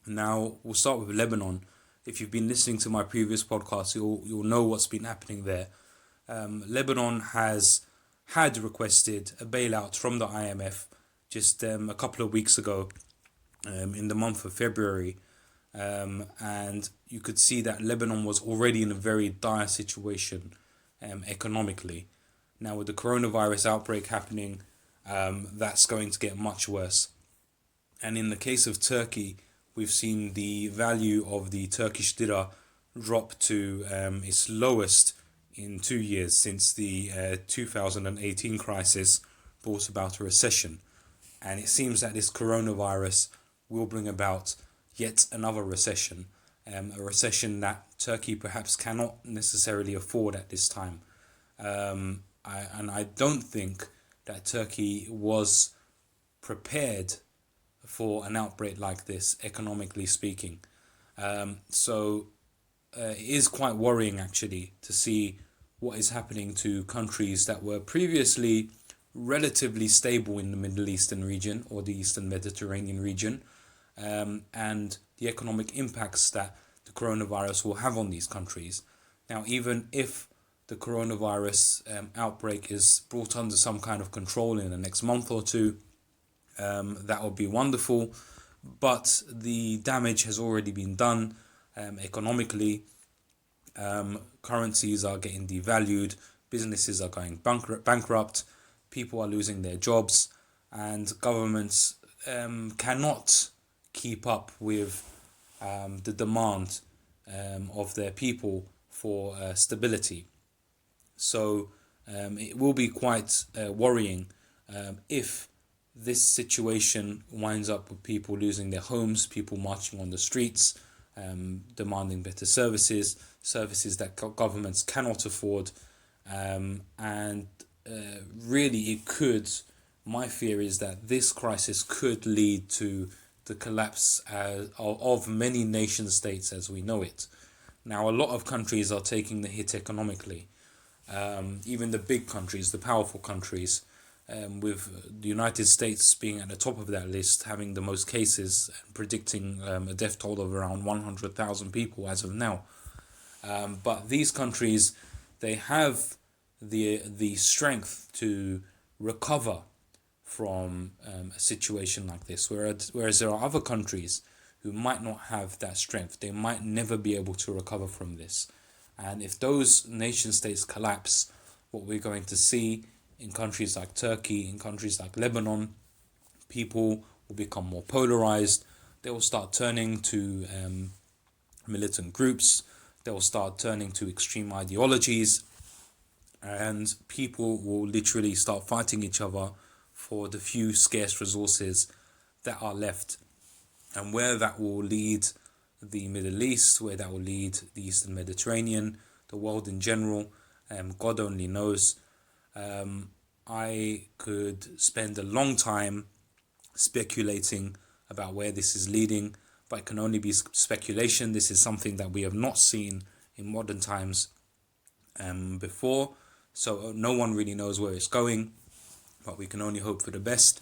Now, we'll start with Lebanon. If you've been listening to my previous podcast, you'll know what's been happening there. Lebanon has had requested a bailout from the IMF just a couple of weeks ago, in the month of February. And you could see that Lebanon was already in a very dire situation economically. Now, with the coronavirus outbreak happening, that's going to get much worse. And in the case of Turkey, we've seen the value of the Turkish Lira drop to its lowest in 2 years since the 2018 crisis brought about a recession. And it seems that this coronavirus will bring about yet another recession, a recession that Turkey perhaps cannot necessarily afford at this time. I don't think that Turkey was prepared for an outbreak like this, economically speaking. So it is quite worrying, actually, to see what is happening to countries that were previously relatively stable in the Middle Eastern region or the Eastern Mediterranean region, and the economic impacts that the coronavirus will have on these countries. Now, even if the coronavirus outbreak is brought under some kind of control in the next month or two, that would be wonderful. But the damage has already been done economically. Currencies are getting devalued, businesses are going bankrupt, people are losing their jobs, and governments cannot keep up with the demand of their people for stability. So it will be quite worrying if this situation winds up with people losing their homes, people marching on the streets, demanding better services that governments cannot afford, and really it could, my fear is that this crisis could lead to the collapse of many nation states as we know it. Now, a lot of countries are taking the hit economically, even the big countries, the powerful countries, with the United States being at the top of that list, having the most cases, and predicting a death toll of around 100,000 people as of now. But these countries, they have the strength to recover from a situation like this, whereas there are other countries who might not have that strength. They might never be able to recover from this. And if those nation states collapse, what we're going to see in countries like Turkey, in countries like Lebanon, people will become more polarized. They will start turning to militant groups. They will start turning to extreme ideologies. And people will literally start fighting each other for the few scarce resources that are left. And where that will lead the Middle East, where that will lead the Eastern Mediterranean, the world in general, God only knows. I could spend a long time speculating about where this is leading, but it can only be speculation. This is something that we have not seen in modern times before, so no one really knows where it's going, but we can only hope for the best.